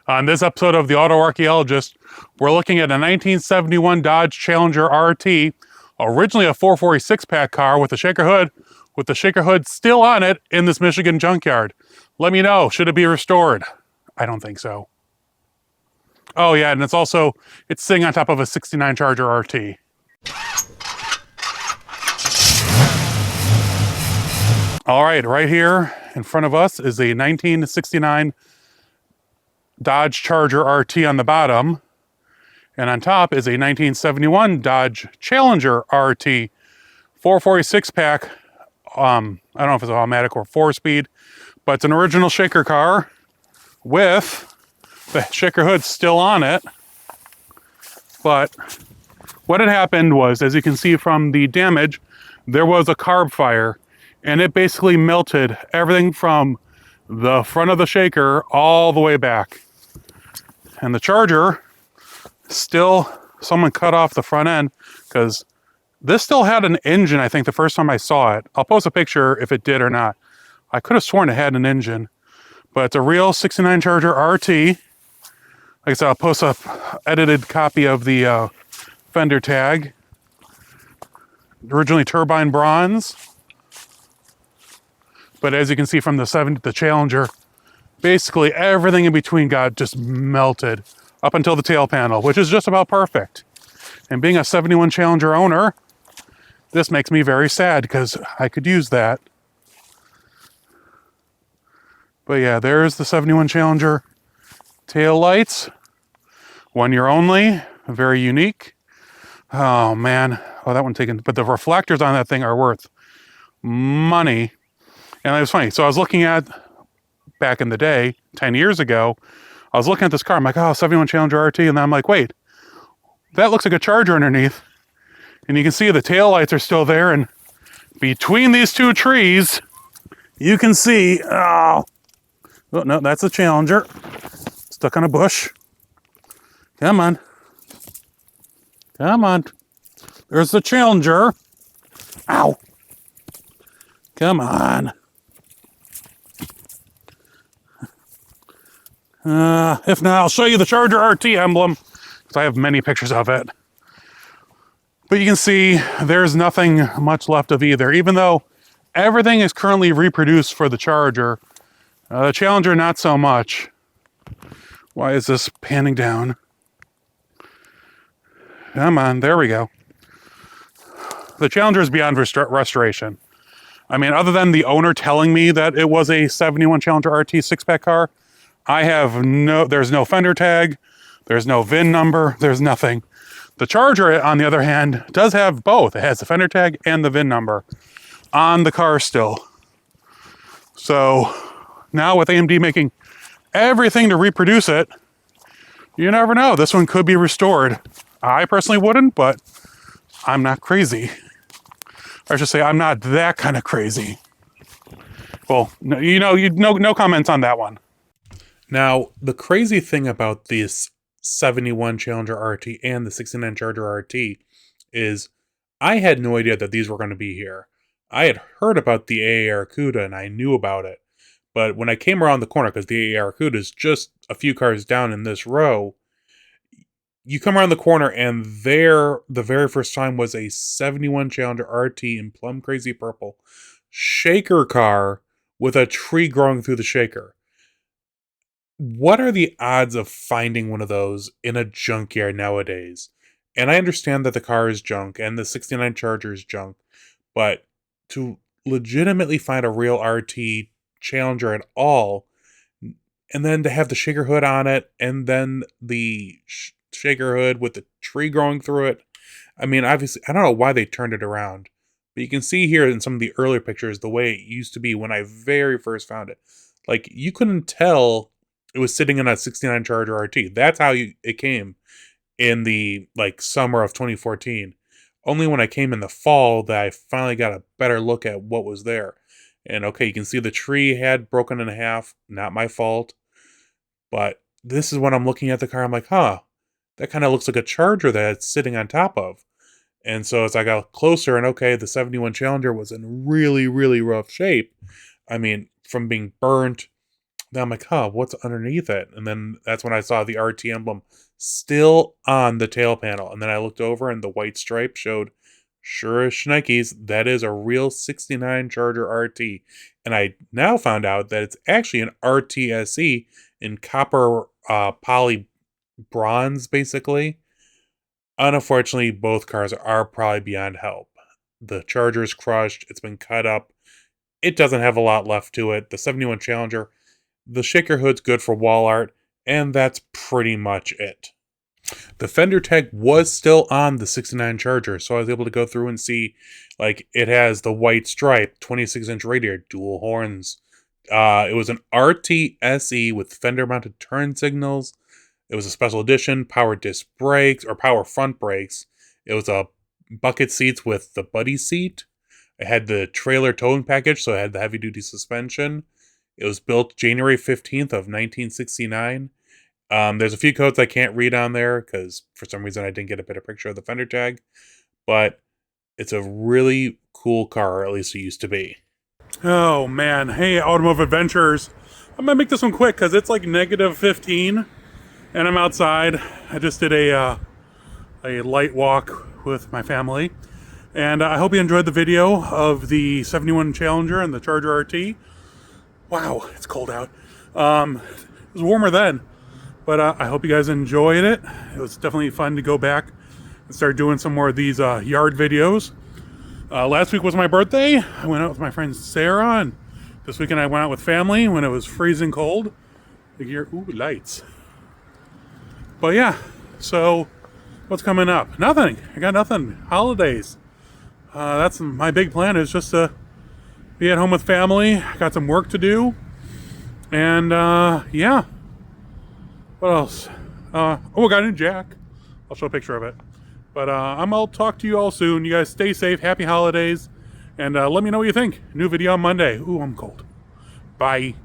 On this episode of The AutoArchaeologist, we're looking at a 1971 Dodge Challenger RT, originally a 446 pack car with a shaker hood still on it in this Michigan junkyard. Let me know, should it be restored? I don't think so. Oh yeah, and it's sitting on top of a 69 Charger RT. All right here in front of us is a 1969 Dodge Charger RT on the bottom, and on top is a 1971 Dodge Challenger RT 446 pack. I don't know if it's automatic or 4-speed, but it's an original shaker car with the shaker hood still on it. But what had happened was, as you can see from the damage, there was a carb fire, and it basically melted everything from the front of the shaker all the way back. And the Charger, someone cut off the front end, because this still had an engine, I think, the first time I saw it. I'll post a picture if it did or not. I could have sworn it had an engine, but it's a real 69 Charger RT. Like I said, I'll post a edited copy of the fender tag. Originally turbine bronze. But as you can see from the Challenger, basically everything in between got just melted up until the tail panel, which is just about perfect. And being a 71 Challenger owner, this makes me very sad because I could use that. But yeah, there's the 71 Challenger tail lights. 1 year only, very unique. Oh man, that one taken, but the reflectors on that thing are worth money. And it was funny, so I was looking at, back in the day, 10 years ago, I was looking at this car, I'm like, oh, 71 Challenger RT, and then I'm like, wait, that looks like a Charger underneath. And you can see the tail lights are still there, and between these two trees, you can see, oh no, that's a Challenger, stuck on a bush. Come on. Come on. There's the Challenger. Ow. Come on. If not, I'll show you the Charger RT emblem, because I have many pictures of it. But you can see there's nothing much left of either, even though everything is currently reproduced for the Charger. The Challenger, not so much. Why is this panning down? Come on, there we go. The Challenger is beyond restoration. I mean, other than the owner telling me that it was a 71 Challenger RT 6-pack car, there's no fender tag, there's no VIN number, there's nothing. The Charger, on the other hand, does have both. It has the fender tag and the VIN number on the car still. So now with AMD making everything to reproduce it, you never know. This one could be restored. I personally wouldn't, but I'm not crazy. I should say I'm not that kind of crazy. Well, no comments on that one. Now, the crazy thing about this 71 Challenger RT and the 69 Charger RT is I had no idea that these were going to be here. I had heard about the AAR CUDA and I knew about it. But when I came around the corner, because the AAR CUDA is just a few cars down in this row, you come around the corner and there, the very first time was a 71 Challenger RT in plum crazy purple shaker car with a tree growing through the shaker. What are the odds of finding one of those in a junkyard nowadays? And I understand that the car is junk and the 69 Charger is junk, but to legitimately find a real RT Challenger at all, and then to have the shaker hood on it, and then the shaker hood with the tree growing through it. I mean, obviously, I don't know why they turned it around, but you can see here in some of the earlier pictures the way it used to be when I very first found it. Like, you couldn't tell it was sitting in a 69 Charger RT. That's how it came in the summer of 2014. Only when I came in the fall that I finally got a better look at what was there. And okay, you can see the tree had broken in half. Not my fault. But this is when I'm looking at the car. I'm like, huh, that kind of looks like a Charger that it's sitting on top of. And so as I got closer and okay, the 71 Challenger was in really, really rough shape. I mean, from being burnt Then I'm like, huh, what's underneath it? And then that's when I saw the RT emblem still on the tail panel. And then I looked over and the white stripe showed, sure as shnikes, that is a real 69 Charger RT. And I now found out that it's actually an RTSE in copper poly bronze, basically. Unfortunately, both cars are probably beyond help. The Charger's crushed. It's been cut up. It doesn't have a lot left to it. The 71 Challenger, the shaker hood's good for wall art, and that's pretty much it. The fender tag was still on the 69 Charger, so I was able to go through and see, like, it has the white stripe, 26-inch radiator, dual horns. It was an RTSE with fender-mounted turn signals. It was a special edition, power disc brakes, or power front brakes. It was a bucket seats with the buddy seat. It had the trailer towing package, so it had the heavy-duty suspension. It was built January 15th of 1969. There's a few codes I can't read on there, because for some reason I didn't get a better picture of the fender tag. But it's a really cool car, or at least it used to be. Oh, man. Hey, Automotive Adventures. I'm going to make this one quick, because it's like negative 15. And I'm outside. I just did a light walk with my family. And I hope you enjoyed the video of the 71 Challenger and the Charger RT. Wow, it's cold out. It was warmer then. But I hope you guys enjoyed it. It was definitely fun to go back and start doing some more of these yard videos. Last week was my birthday. I went out with my friend Sarah. And this weekend I went out with family when it was freezing cold. Ooh, lights. But yeah, so what's coming up? Nothing. I got nothing. Holidays. That's my big plan, is just to be at home with family. I got some work to do. And yeah. What else? I got a new jack. I'll show a picture of it. But I'll talk to you all soon. You guys stay safe. Happy holidays. And let me know what you think. New video on Monday. Ooh, I'm cold. Bye.